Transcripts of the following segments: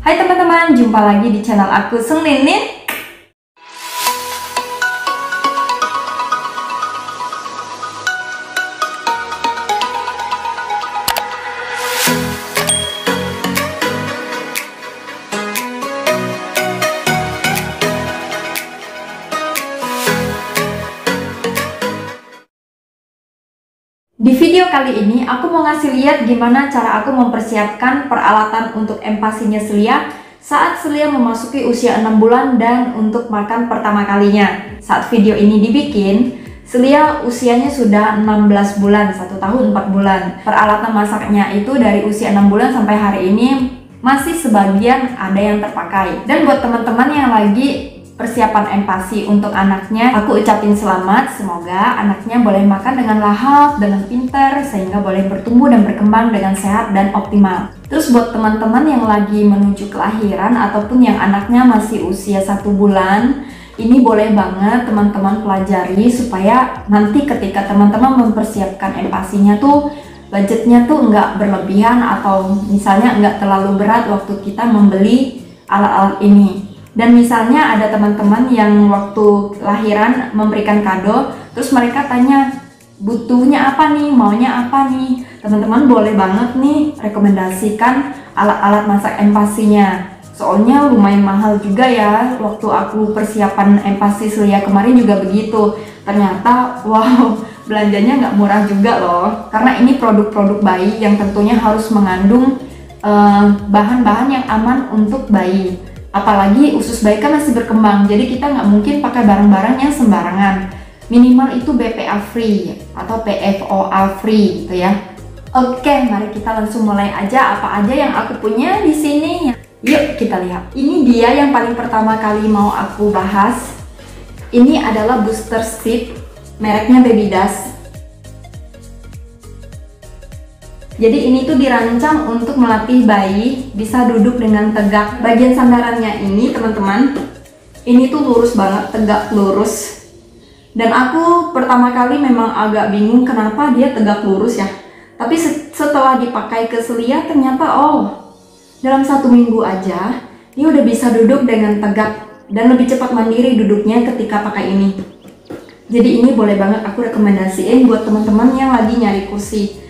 Hai teman-teman, jumpa lagi di channel aku Sung Ninin. Di video kali ini aku mau ngasih lihat gimana cara aku mempersiapkan peralatan untuk empasinya Celia saat Celia memasuki usia 6 bulan dan untuk makan pertama kalinya. Saat video ini dibikin, Celia usianya sudah 16 bulan, 1 tahun 4 bulan. Peralatan masaknya itu dari usia 6 bulan sampai hari ini masih sebagian ada yang terpakai. Dan buat teman-teman yang lagi persiapan empasi untuk anaknya, aku ucapin selamat. Semoga anaknya boleh makan dengan lahap, dengan pintar, sehingga boleh bertumbuh dan berkembang dengan sehat dan optimal. Terus buat teman-teman yang lagi menuju kelahiran ataupun yang anaknya masih usia 1 bulan, ini boleh banget teman-teman pelajari supaya nanti ketika teman-teman mempersiapkan empasinya tuh budgetnya tuh nggak berlebihan atau misalnya nggak terlalu berat waktu kita membeli alat-alat ini. Dan misalnya ada teman-teman yang waktu lahiran memberikan kado, terus mereka tanya butuhnya apa nih, maunya apa nih. Teman-teman boleh banget nih rekomendasikan alat-alat masak empasinya. Soalnya lumayan mahal juga ya, waktu aku persiapan empasi Celia kemarin juga begitu. Ternyata wow, belanjanya nggak murah juga loh. Karena ini produk-produk bayi yang tentunya harus mengandung bahan-bahan yang aman untuk bayi. Apalagi usus bayi kan masih berkembang, jadi kita nggak mungkin pakai barang-barang yang sembarangan. Minimal itu BPA free atau PFOA free gitu ya. Oke, mari kita langsung mulai aja apa aja yang aku punya di sini. Yuk kita lihat. Ini dia yang paling pertama kali mau aku bahas. Ini adalah booster seat, mereknya Babydas. Jadi ini tuh dirancang untuk melatih bayi bisa duduk dengan tegak. Bagian sandarannya ini teman-teman, ini tuh lurus banget, tegak lurus. Dan aku pertama kali memang agak bingung kenapa dia tegak lurus ya. Tapi setelah dipakai ke Celia ternyata dalam 1 minggu aja dia udah bisa duduk dengan tegak dan lebih cepat mandiri duduknya ketika pakai ini. Jadi ini boleh banget aku rekomendasiin buat teman-teman yang lagi nyari kursi.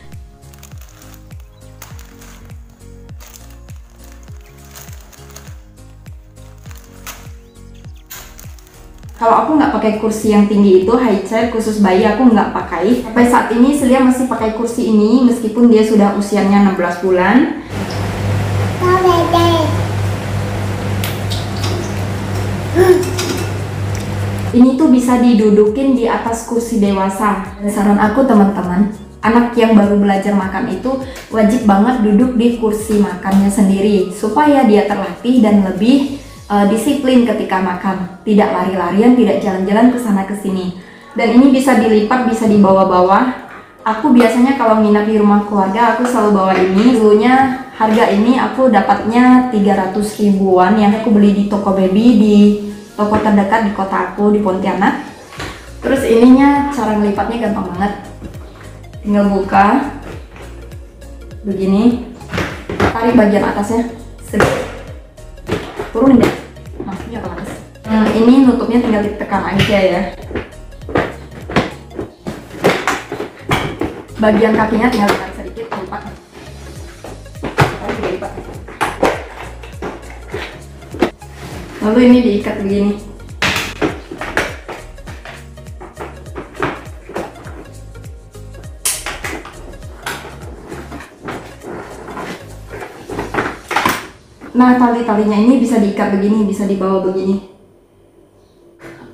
Kalau aku nggak pakai kursi yang tinggi itu, high chair khusus bayi aku nggak pakai. Sampai saat ini Celia masih pakai kursi ini meskipun dia sudah usianya 16 bulan. Ini tuh bisa didudukin di atas kursi dewasa. Saran aku teman-teman, anak yang baru belajar makan itu wajib banget duduk di kursi makannya sendiri supaya dia terlatih dan lebih disiplin ketika makan, tidak lari-larian, tidak jalan-jalan ke sana ke sini. Dan ini bisa dilipat, bisa dibawa-bawa. Aku biasanya kalau nginap di rumah keluarga aku selalu bawa ini. Dulunya harga ini aku dapatnya 300 ribuan yang aku beli di toko baby di toko terdekat di kota aku di Pontianak. Terus ininya cara ngelipatnya gampang banget. Tinggal buka begini, tarik bagian atasnya sedikit, turunin deh. Nah, ini otomatis. Ini nutupnya tinggal ditekan aja ya. Bagian kakinya tinggal ditekan sedikit, lipat. Lipat. Lalu ini diikat begini. Nah, tali-talinya ini bisa diikat begini, bisa dibawa begini.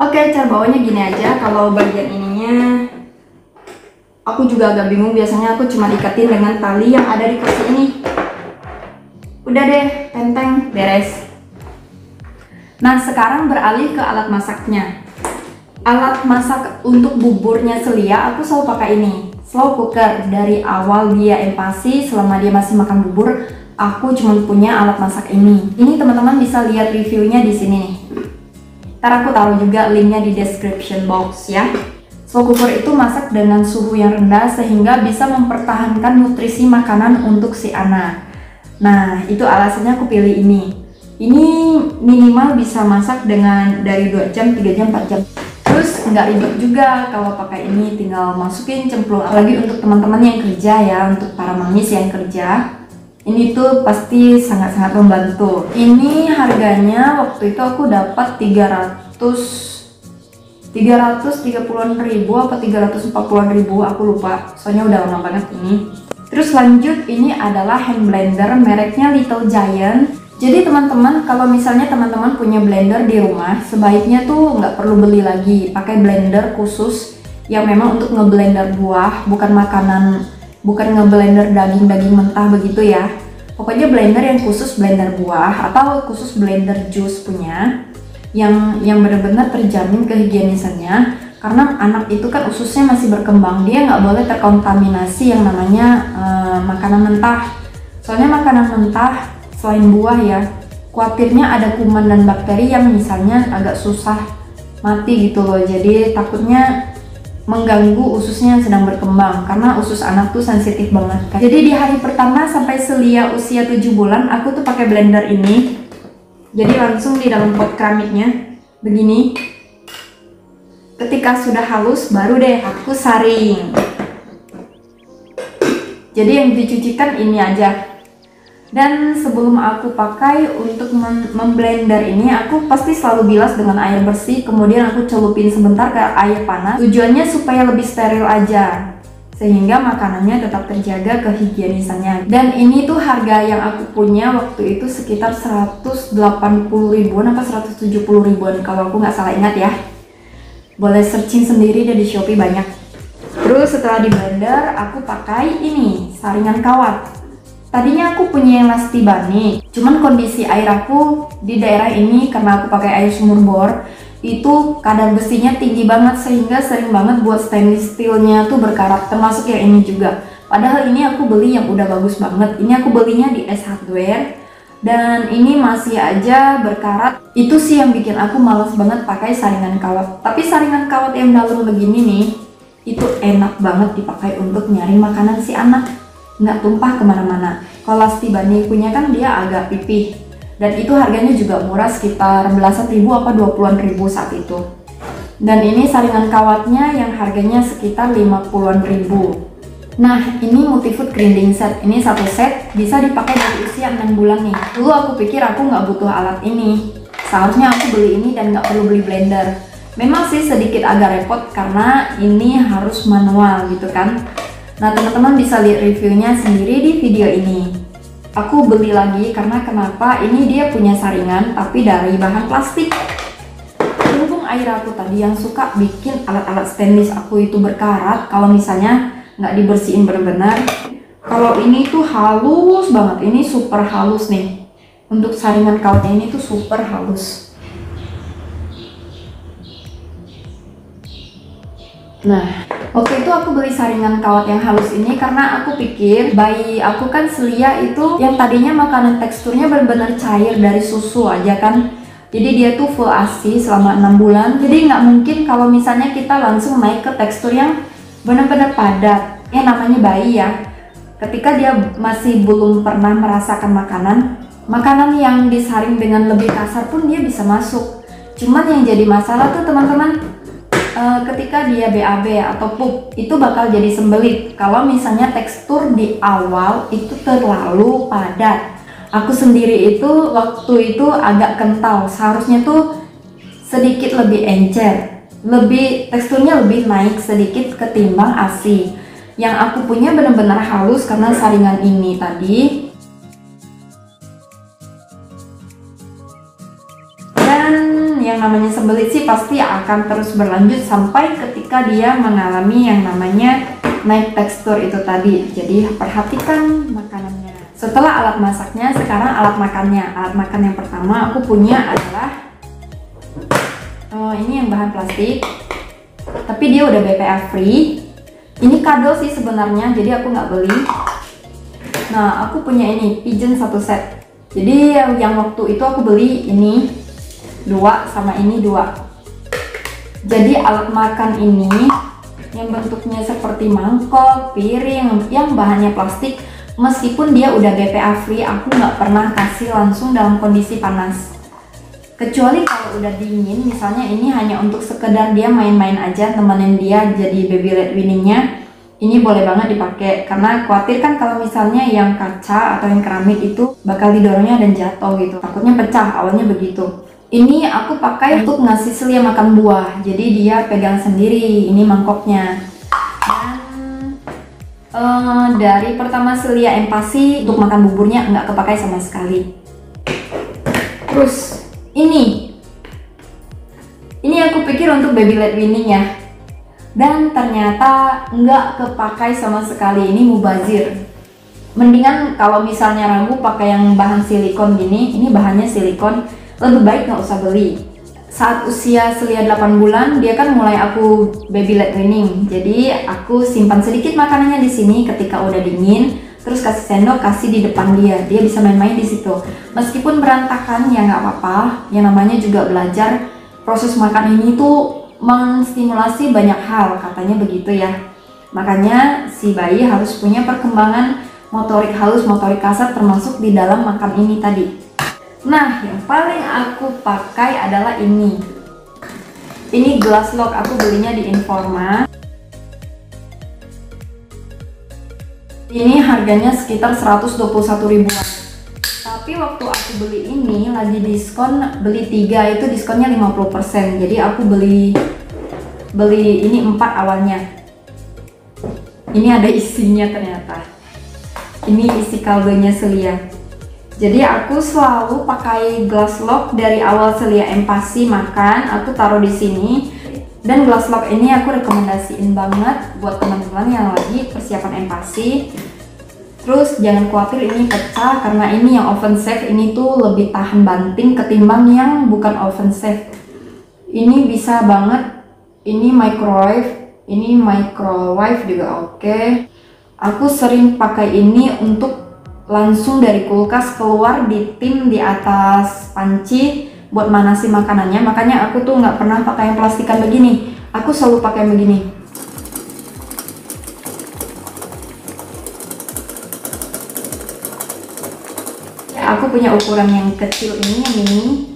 Oke, cara bawanya gini aja. Kalau bagian ininya aku juga agak bingung, biasanya aku cuma ikatin dengan tali yang ada di kursi ini. Udah deh, tenteng, beres. Nah, sekarang beralih ke alat masaknya. Alat masak untuk buburnya Celia aku selalu pakai ini, slow cooker. Dari awal dia empasi, selama dia masih makan bubur, aku cuma punya alat masak ini. Ini teman-teman bisa lihat reviewnya di sini nih. Ntar aku taruh juga linknya di description box ya. Slow cooker itu masak dengan suhu yang rendah sehingga bisa mempertahankan nutrisi makanan untuk si anak. Nah, itu alasannya aku pilih ini. Ini minimal bisa masak dengan dari 2 jam, 3 jam, 4 jam. Terus nggak ribet juga kalau pakai ini, tinggal masukin cemplung. Apalagi untuk teman-teman yang kerja ya, untuk para mamis yang kerja, ini tuh pasti sangat-sangat membantu. Ini harganya waktu itu aku dapat 330-an ribu apa 340-an ribu, aku lupa, soalnya udah lama banget ini. Terus lanjut, ini adalah hand blender mereknya Little Giant. Jadi teman-teman, kalau misalnya teman-teman punya blender di rumah, sebaiknya tuh nggak perlu beli lagi, pakai blender khusus yang memang untuk ngeblender buah, bukan makanan, bukan ngeblender daging-daging mentah begitu ya. Pokoknya blender yang khusus blender buah atau khusus blender jus punya, yang benar-benar terjamin kehigienisannya. Karena anak itu kan ususnya masih berkembang, dia nggak boleh terkontaminasi yang namanya makanan mentah. Soalnya makanan mentah selain buah ya, khawatirnya ada kuman dan bakteri yang misalnya agak susah mati gitu loh. Jadi takutnya mengganggu ususnya yang sedang berkembang, karena usus anak tuh sensitif banget kan. Jadi di hari pertama sampai Selia usia 7 bulan, aku tuh pakai blender ini. Jadi langsung di dalam pot keramiknya begini. Ketika sudah halus, baru deh aku saring. Jadi yang dicucikan ini aja. Dan sebelum aku pakai untuk memblender ini, aku pasti selalu bilas dengan air bersih, kemudian aku celupin sebentar ke air panas. Tujuannya supaya lebih steril aja, sehingga makanannya tetap terjaga kehigienisannya. Dan ini tuh harga yang aku punya waktu itu sekitar 180 ribuan apa 170 ribuan kalau aku nggak salah ingat ya. Boleh searching sendiri deh di Shopee, banyak. Terus setelah di blender, aku pakai ini saringan kawat. Tadinya aku punya yang Lasti Bani, cuman kondisi air aku di daerah ini karena aku pakai air sumur bor, itu kadar besinya tinggi banget sehingga sering banget buat stainless steelnya tuh berkarat, termasuk yang ini juga. Padahal ini aku beli yang udah bagus banget, ini aku belinya di S Hardware dan ini masih aja berkarat. Itu sih yang bikin aku males banget pakai saringan kawat. Tapi saringan kawat yang dalam begini nih, itu enak banget dipakai untuk nyaring makanan si anak, nggak tumpah kemana-mana. Kalau Lasti Bani punya kan dia agak pipih, dan itu harganya juga murah, sekitar belasan ribu apa 20-an ribu saat itu. Dan ini saringan kawatnya yang harganya sekitar 50-an ribu. Nah, ini Multifood Grinding Set, ini satu set bisa dipakai dari usia 6 bulan nih. Dulu aku pikir aku nggak butuh alat ini, seharusnya aku beli ini dan nggak perlu beli blender. Memang sih sedikit agak repot karena ini harus manual gitu kan. Nah, teman-teman bisa lihat reviewnya sendiri di video ini. Aku beli lagi karena kenapa? Ini dia punya saringan tapi dari bahan plastik. Berhubung air aku tadi yang suka bikin alat-alat stainless aku itu berkarat kalau misalnya nggak dibersihin benar-benar. Kalau ini tuh halus banget, ini super halus nih. Untuk saringan kawatnya ini tuh super halus. Nah, waktu itu aku beli saringan kawat yang halus ini karena aku pikir bayi aku kan Selia itu yang tadinya makanan teksturnya benar-benar cair dari susu aja kan. Jadi dia tuh full ASI selama 6 bulan. Jadi nggak mungkin kalau misalnya kita langsung naik ke tekstur yang benar-benar padat. Ya namanya bayi ya. Ketika dia masih belum pernah merasakan makanan yang disaring dengan lebih kasar pun dia bisa masuk. Cuman yang jadi masalah tuh teman-teman, ketika dia BAB atau pup itu bakal jadi sembelit kalau misalnya tekstur di awal itu terlalu padat. Aku sendiri itu waktu itu agak kental, seharusnya tuh sedikit lebih encer, teksturnya lebih naik sedikit ketimbang ASI. Yang aku punya benar-benar halus karena saringan ini tadi. Yang namanya sembelit sih pasti akan terus berlanjut sampai ketika dia mengalami yang namanya naik tekstur itu tadi. Jadi perhatikan makanannya. Setelah alat masaknya, sekarang alat makannya. Alat makan yang pertama aku punya adalah ini yang bahan plastik, tapi dia udah BPA free. Ini kado sih sebenarnya, jadi aku nggak beli. Nah, aku punya ini pigeon satu set. Jadi yang waktu itu aku beli ini 2 sama ini 2. Jadi alat makan ini yang bentuknya seperti mangkok, piring, yang bahannya plastik, Meskipun dia udah BPA free, aku nggak pernah kasih langsung dalam kondisi panas. Kecuali kalau udah dingin, misalnya ini hanya untuk sekedar dia main-main aja, temenin dia jadi baby led weaningnya, ini boleh banget dipakai. Karena khawatir kan kalau misalnya yang kaca atau yang keramik itu bakal didorongnya dan jatuh gitu, takutnya pecah, awalnya begitu. Ini aku pakai untuk ngasih Celia makan buah, jadi dia pegang sendiri, ini mangkoknya. Dan dari pertama Celia empasi untuk makan buburnya nggak kepakai sama sekali. Terus ini aku pikir untuk baby led weaning ya, dan ternyata nggak kepakai sama sekali. Ini mubazir. Mendingan kalau misalnya ragu pakai yang bahan silikon gini, ini bahannya silikon, lebih baik nggak usah beli. Saat usia Celia 8 bulan, dia kan mulai aku baby led weaning. Jadi aku simpan sedikit makanannya di sini, ketika udah dingin, terus kasih sendok, kasih di depan dia. Dia bisa main-main di situ. Meskipun berantakan ya nggak apa-apa. Yang namanya juga belajar. Proses makan ini tuh menstimulasi banyak hal, katanya begitu ya. Makanya si bayi harus punya perkembangan motorik halus, motorik kasar, termasuk di dalam makan ini tadi. Nah, yang paling aku pakai adalah ini. Ini glass lock, aku belinya di Informa. Ini harganya sekitar 121 ribuan. Tapi waktu aku beli ini lagi diskon, beli 3 itu diskonnya 50%. Jadi aku beli ini 4 awalnya. Ini ada isinya ternyata. Ini isi kaldunya Celia. Jadi aku selalu pakai glass lock dari awal Celia empasi makan, aku taruh di sini. Dan glass lock ini aku rekomendasiin banget buat teman-teman yang lagi persiapan empasi. Terus jangan khawatir ini pecah, karena ini yang oven safe, ini tuh lebih tahan banting ketimbang yang bukan oven safe. Ini bisa banget, ini microwave juga oke. Aku sering pakai ini untuk langsung dari kulkas keluar ditim di atas panci buat manasi makanannya. Makanya aku tuh nggak pernah pakai yang plastikan begini, aku selalu pakai yang begini. Ya, aku punya ukuran yang kecil ini, yang mini.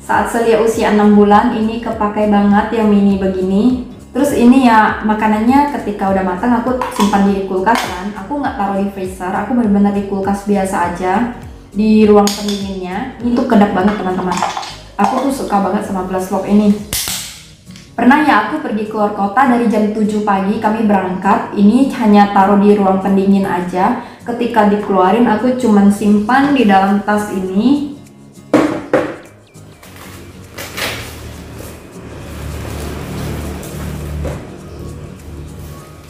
Saat Celia usia 6 bulan ini kepakai banget yang mini begini. Terus ini ya makanannya ketika udah matang aku simpan di kulkas kan. Aku nggak taruh di freezer, aku benar-benar di kulkas biasa aja, di ruang pendinginnya. Ini tuh kedap banget teman-teman. Aku tuh suka banget sama glass lock ini. Pernah ya aku pergi keluar kota dari jam 7 pagi kami berangkat. Ini hanya taruh di ruang pendingin aja. Ketika dikeluarin aku cuman simpan di dalam tas ini.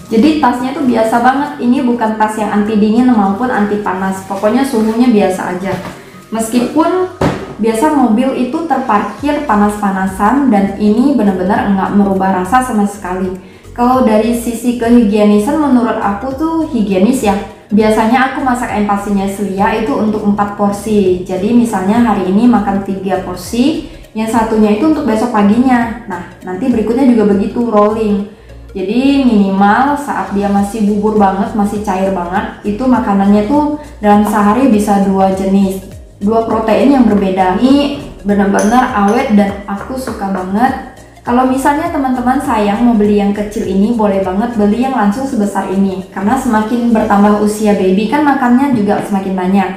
Jadi tasnya tuh biasa banget, ini bukan tas yang anti dingin maupun anti panas, pokoknya suhunya biasa aja. Meskipun biasa mobil itu terparkir panas-panasan, dan ini benar-benar enggak merubah rasa sama sekali. Kalau dari sisi kehigienisan menurut aku tuh higienis ya. Biasanya aku masak empasinya Celia itu untuk 4 porsi. Jadi misalnya hari ini makan 3 porsi, yang satunya itu untuk besok paginya. Nah, nanti berikutnya juga begitu, rolling. Jadi minimal saat dia masih bubur banget, masih cair banget, itu makanannya tuh dalam sehari bisa 2 jenis, 2 protein yang berbeda. Ini benar-benar awet dan aku suka banget. Kalau misalnya teman-teman sayang mau beli yang kecil ini, boleh banget beli yang langsung sebesar ini. Karena semakin bertambah usia baby kan makannya juga semakin banyak.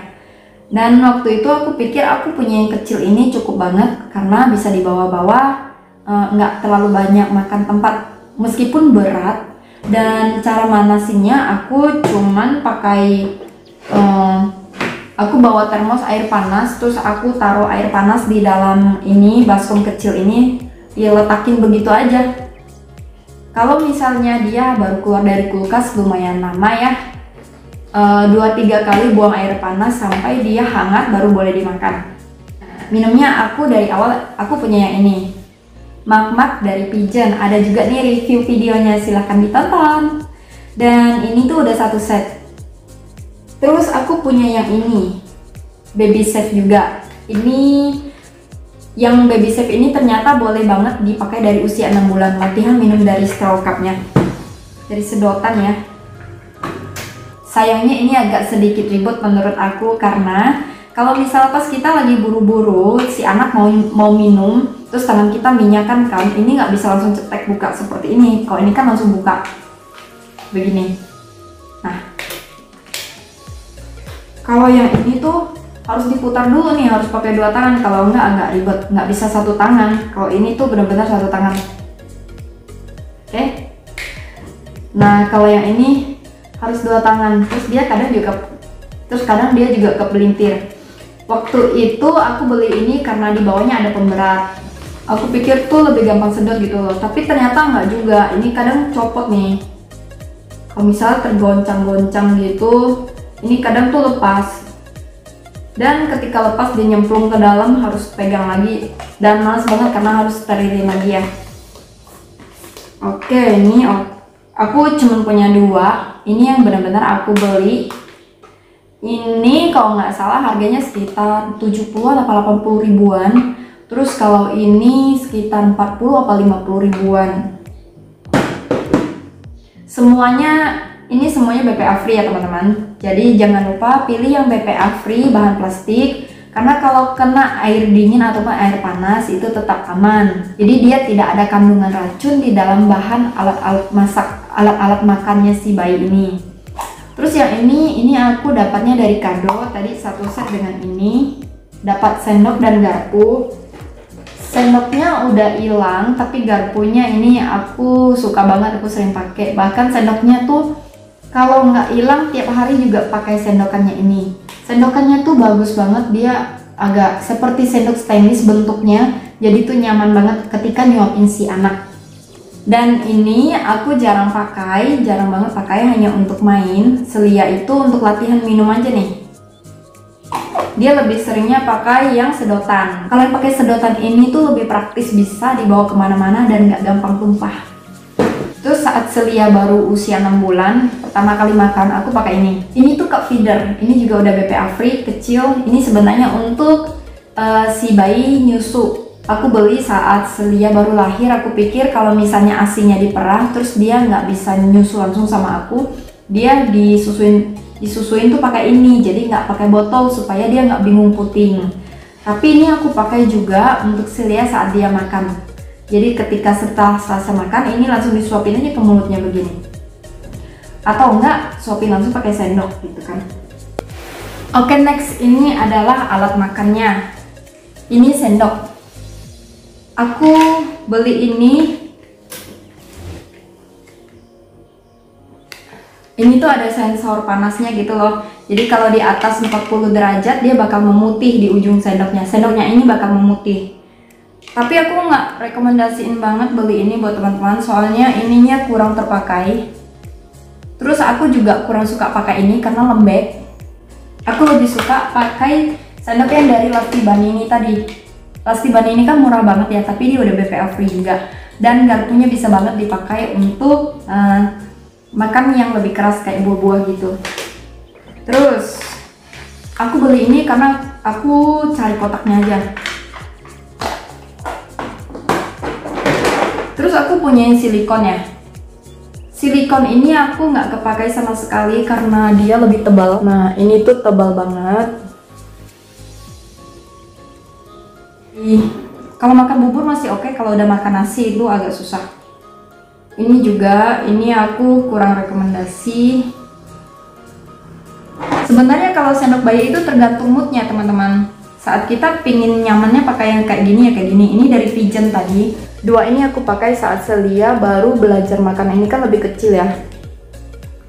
Dan waktu itu aku pikir aku punya yang kecil ini cukup banget, karena bisa dibawa-bawa, nggak terlalu banyak makan tempat. Meskipun berat, dan cara manasinya aku cuman pakai aku bawa termos air panas, terus aku taruh air panas di dalam ini baskom kecil ini, ya letakin begitu aja. Kalau misalnya dia baru keluar dari kulkas lumayan lama ya, 2-3 kali buang air panas sampai dia hangat baru boleh dimakan. Minumnya aku dari awal aku punya yang ini, Mak dari Pigeon. Ada juga nih review videonya, silahkan ditonton. Dan ini tuh udah 1 set. Terus aku punya yang ini, Baby Safe juga. Ini yang Baby Safe ini ternyata boleh banget dipakai dari usia 6 bulan. Latihan minum dari straw cup-nya, dari sedotan ya. Sayangnya ini agak sedikit ribet menurut aku, karena kalau misal pas kita lagi buru-buru, si anak mau minum, terus tangan kita minyakan kan, ini nggak bisa langsung cetek buka seperti ini. Kalau ini kan langsung buka begini. Nah, kalau yang ini tuh harus diputar dulu nih, harus pakai dua tangan. Kalau enggak agak ribet, nggak bisa satu tangan. Kalau ini tuh benar-benar satu tangan. Oke. Nah, kalau yang ini harus dua tangan. Terus kadang dia juga kepelintir. Waktu itu aku beli ini karena di bawahnya ada pemberat. Aku pikir tuh lebih gampang sedot gitu loh, tapi ternyata nggak juga. Ini kadang copot nih. Kalau misalnya tergoncang-goncang gitu, ini kadang tuh lepas. Dan ketika lepas dia nyemplung ke dalam, harus pegang lagi. Dan males banget karena harus sterilin lagi ya. Oke, ini aku cuma punya dua. Ini yang benar-benar aku beli. Ini kalau nggak salah harganya sekitar 70 atau 80 ribuan. Terus kalau ini sekitar 40 atau 50 ribuan. Ini semuanya BPA free ya teman-teman. Jadi jangan lupa pilih yang BPA free bahan plastik. Karena kalau kena air dingin ataupun air panas itu tetap aman. Jadi dia tidak ada kandungan racun di dalam bahan alat-alat masak, alat-alat makannya si bayi ini. Terus yang ini aku dapatnya dari kado. Tadi satu set dengan ini. Dapat sendok dan garpu. Sendoknya udah hilang, tapi garpunya ini aku suka banget, aku sering pakai. Bahkan sendoknya tuh kalau nggak hilang tiap hari juga pakai sendokannya ini. Sendokannya tuh bagus banget, dia agak seperti sendok stainless bentuknya, jadi tuh nyaman banget ketika nyuapin si anak. Dan ini aku jarang banget pakai, hanya untuk main. Selia itu untuk latihan minum aja nih. Dia lebih seringnya pakai yang sedotan. Kalau yang pakai sedotan ini tuh lebih praktis, bisa dibawa kemana-mana dan nggak gampang tumpah. Terus saat Selia baru usia 6 bulan, pertama kali makan aku pakai ini. Ini tuh cup feeder, ini juga udah BPA free, kecil. Ini sebenarnya untuk si bayi nyusu. Aku beli saat Selia baru lahir. Aku pikir kalau misalnya ASInya diperah, terus dia nggak bisa nyusu langsung sama aku, dia disusuin tuh pakai ini, jadi nggak pakai botol supaya dia nggak bingung puting. Tapi ini aku pakai juga untuk Selia saat dia makan. Jadi ketika setelah selesai makan, ini langsung disuapin aja ke mulutnya begini. Atau enggak, suapin langsung pakai sendok gitu kan. Oke, next ini adalah alat makannya. Ini sendok. Aku beli ini. Ini tuh ada sensor panasnya gitu loh. Jadi kalau di atas 40 derajat dia bakal memutih di ujung sendoknya. Sendoknya ini bakal memutih. Tapi aku nggak rekomendasiin banget beli ini buat teman-teman, soalnya ininya kurang terpakai. Terus aku juga kurang suka pakai ini karena lembek. Aku lebih suka pakai sendok yang dari Lasti Banini tadi. Lasti Banini kan murah banget ya, tapi dia udah BPA free juga. Dan garpunya bisa banget dipakai untuk makan yang lebih keras kayak buah-buah gitu. Terus aku beli ini karena aku cari kotaknya aja. Terus aku punya silikon ya. Silikon ini aku nggak kepakai sama sekali karena dia lebih tebal. Nah ini tuh tebal banget. Kalau makan bubur masih oke, kalau udah makan nasi itu agak susah. Ini juga, ini aku kurang rekomendasi. Sebenarnya kalau sendok bayi itu tergantung moodnya teman-teman. Saat kita pingin nyamannya pakai yang kayak gini ya kayak gini. Ini dari Pigeon tadi. Dua ini aku pakai saat Selia baru belajar makan. Ini kan lebih kecil ya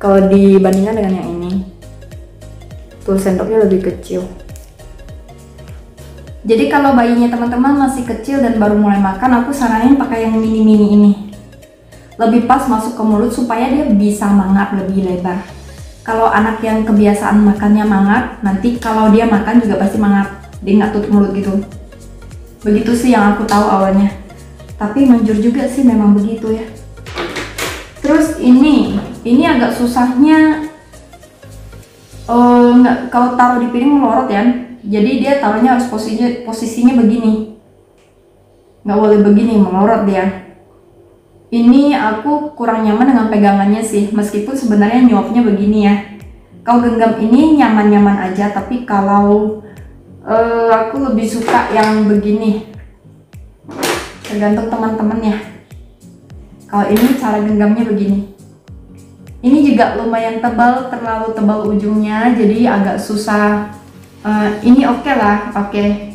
kalau dibandingkan dengan yang ini. Tuh sendoknya lebih kecil. Jadi kalau bayinya teman-teman masih kecil dan baru mulai makan, aku saranin pakai yang mini-mini ini. Lebih pas masuk ke mulut supaya dia bisa mangap lebih lebar. Kalau anak yang kebiasaan makannya mangap, nanti kalau dia makan juga pasti mangap. Dia nggak tutup mulut gitu. Begitu sih yang aku tahu awalnya. Tapi manjur juga sih memang begitu ya. Terus ini agak susahnya. Kalau taruh di piring melorot ya. Jadi dia taruhnya harus posisinya begini. Nggak boleh begini, melorot dia. Ini aku kurang nyaman dengan pegangannya sih, meskipun sebenarnya nyuapnya begini ya. Kalau genggam ini nyaman-nyaman aja, tapi kalau aku lebih suka yang begini. Tergantung teman-teman ya. Kalau ini cara genggamnya begini. Ini juga lumayan tebal, terlalu tebal ujungnya, jadi agak susah. Ini oke lah, oke.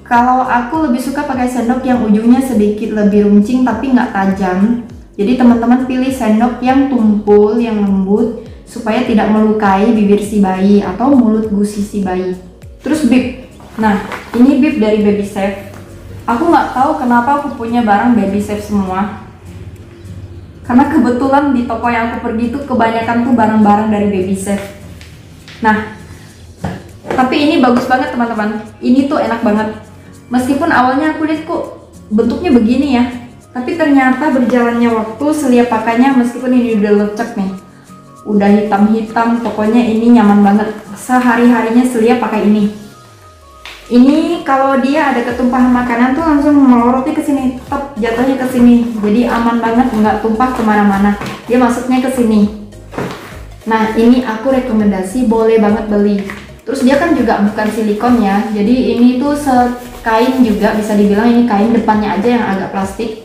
Kalau aku lebih suka pakai sendok yang ujungnya sedikit lebih runcing tapi nggak tajam. Jadi teman-teman pilih sendok yang tumpul, yang lembut, supaya tidak melukai bibir si bayi atau mulut gusi si bayi. Terus bib. Nah, ini bib dari Baby Safe. Aku nggak tahu kenapa aku punya barang Baby Safe semua. Karena kebetulan di toko yang aku pergi tuh kebanyakan tuh barang-barang dari Baby Safe. Nah, tapi ini bagus banget teman-teman. Ini tuh enak banget. Meskipun awalnya aku lihat kok bentuknya begini ya, tapi ternyata berjalannya waktu Celia pakainya, meskipun ini udah lecek nih, udah hitam-hitam, pokoknya ini nyaman banget. Sehari-harinya Celia pakai ini. Ini kalau dia ada ketumpahan makanan tuh langsung melorotnya ke sini, tetap jatuhnya ke sini. Jadi aman banget, nggak tumpah kemana-mana. Dia masuknya ke sini. Nah, ini aku rekomendasi, boleh banget beli. Terus dia kan juga bukan silikon ya, jadi ini tuh kain juga, bisa dibilang ini kain, depannya aja yang agak plastik.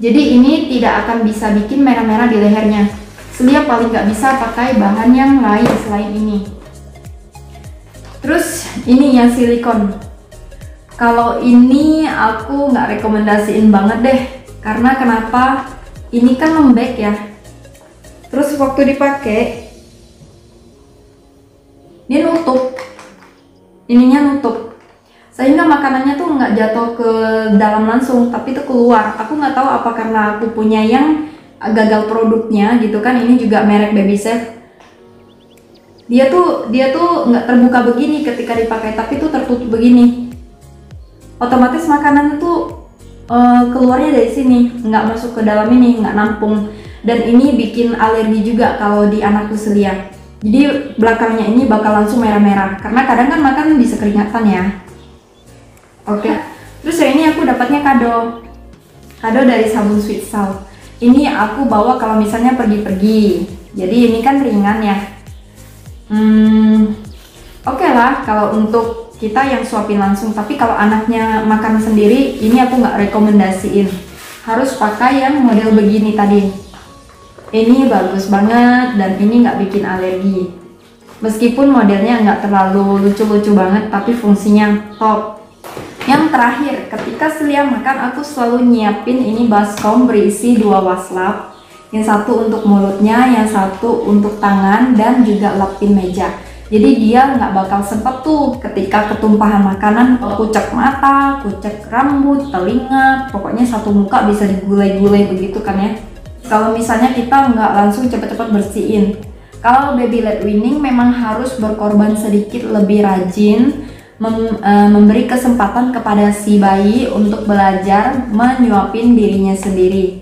Jadi ini tidak akan bisa bikin merah-merah di lehernya. Celia paling nggak bisa pakai bahan yang lain selain ini. Terus ini yang silikon. Kalau ini aku nggak rekomendasiin banget deh. Karena kenapa? Ini kan lembek ya. Terus waktu dipakai, dia nutup. Ininya nutup. Sehingga makanannya tuh nggak jatuh ke dalam langsung, tapi tuh keluar. Aku nggak tahu apa karena aku punya yang gagal produknya gitu kan. Ini juga merek Baby Safe. Dia tuh nggak terbuka begini ketika dipakai, tapi tuh tertutup begini. Otomatis makanan tuh keluarnya dari sini, nggak masuk ke dalam ini, nggak nampung. Dan ini bikin alergi juga kalau di anakku Celia. Jadi belakangnya ini bakal langsung merah-merah, karena kadang kan makan bisa keringatan ya. Oke. Terus yang ini aku dapatnya kado dari sabun Sweet Salt. Ini aku bawa kalau misalnya pergi-pergi. Jadi ini kan ringan ya. Oke lah kalau untuk kita yang suapin langsung, tapi kalau anaknya makan sendiri, ini aku nggak rekomendasiin. Harus pakai yang model begini tadi. Ini bagus banget dan ini nggak bikin alergi. Meskipun modelnya nggak terlalu lucu-lucu banget, tapi fungsinya top. Yang terakhir, ketika Celia makan, aku selalu nyiapin ini baskom berisi 2 waslap. Yang satu untuk mulutnya, yang satu untuk tangan, dan juga lapin meja. Jadi dia nggak bakal sempet tuh ketika ketumpahan makanan kucek mata, kucek rambut, telinga, pokoknya satu muka bisa digulai-gulai begitu kan ya. Kalau misalnya kita nggak langsung cepet-cepet bersihin. Kalau baby led weaning memang harus berkorban sedikit lebih rajin, memberi kesempatan kepada si bayi untuk belajar menyuapin dirinya sendiri.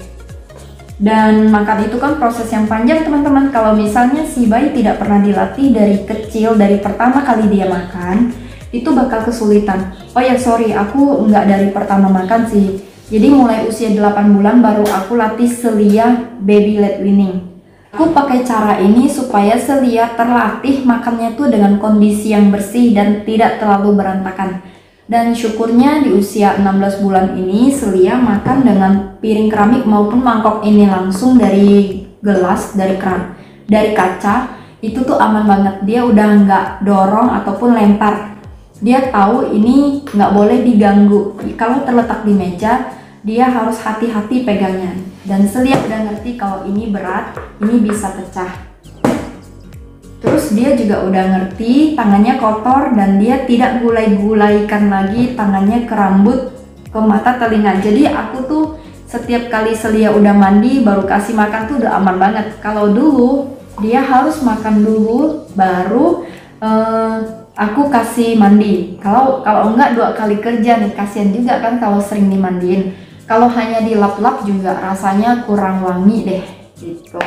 Dan makan itu kan proses yang panjang teman-teman. Kalau misalnya si bayi tidak pernah dilatih dari kecil, dari pertama kali dia makan, itu bakal kesulitan. Oh ya sorry, aku nggak dari pertama makan sih. Jadi mulai usia 8 bulan baru aku latih Celia baby led weaning. Aku pakai cara ini supaya Celia terlatih makannya tuh dengan kondisi yang bersih dan tidak terlalu berantakan. Dan syukurnya di usia 16 bulan ini Celia makan dengan piring keramik maupun mangkok ini langsung dari gelas, dari kaca. Itu tuh aman banget, dia udah nggak dorong ataupun lempar. Dia tahu ini nggak boleh diganggu. Kalau terletak di meja, dia harus hati-hati pegangnya. Dan Celia udah ngerti kalau ini berat, ini bisa pecah. Terus dia juga udah ngerti tangannya kotor dan dia tidak gulai-gulaikan lagi tangannya ke rambut, ke mata, telinga. Jadi aku tuh setiap kali Celia udah mandi baru kasih makan tuh udah aman banget. Kalau dulu dia harus makan dulu baru aku kasih mandi. Kalau enggak 2 kali kerja nih, kasihan juga kan kalau sering dimandiin. Kalau hanya dilap-lap juga rasanya kurang wangi deh gitu.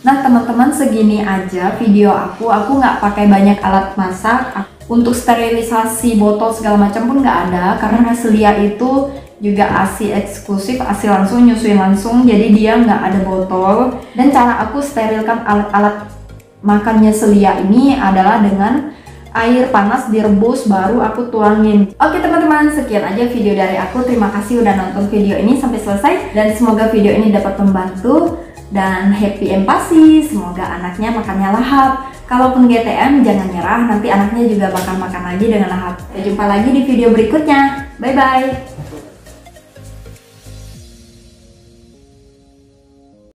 Nah teman-teman, segini aja video aku nggak pakai banyak alat masak. Untuk sterilisasi botol segala macam pun nggak ada, karena Celia itu juga ASI eksklusif, ASI langsung, nyusuin langsung, jadi dia nggak ada botol. Dan cara aku sterilkan alat-alat makannya Celia ini adalah dengan air panas direbus baru aku tuangin. Oke teman-teman, sekian aja video dari aku. Terima kasih udah nonton video ini sampai selesai, dan semoga video ini dapat membantu. Dan happy empasi, semoga anaknya makannya lahap. Kalaupun GTM jangan nyerah, nanti anaknya juga bakal makan lagi dengan lahap. Sampai jumpa lagi di video berikutnya. Bye bye.